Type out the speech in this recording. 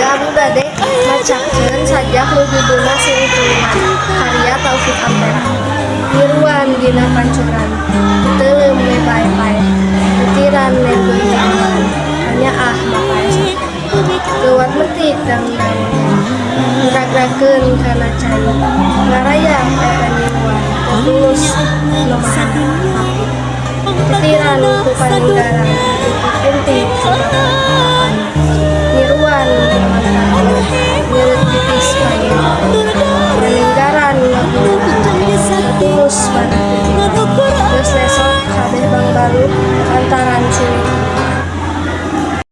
Abu Bade macakeun sajak nu judulna Silituliman karya Taufik Ampera. Niruan dina pancuran teuleum we pae-pae titiran nerbeun gaangan hanya mapae sate. Geuwat metik daun-daunna ngerag-rageun kana cai ngarayap eta niruan tulus nomahana hapi. Titiran ku paninggaran inti niruan nyeureut titis payun paninggaran ngaguna tulus banget geus lesok kabeh Bang Baru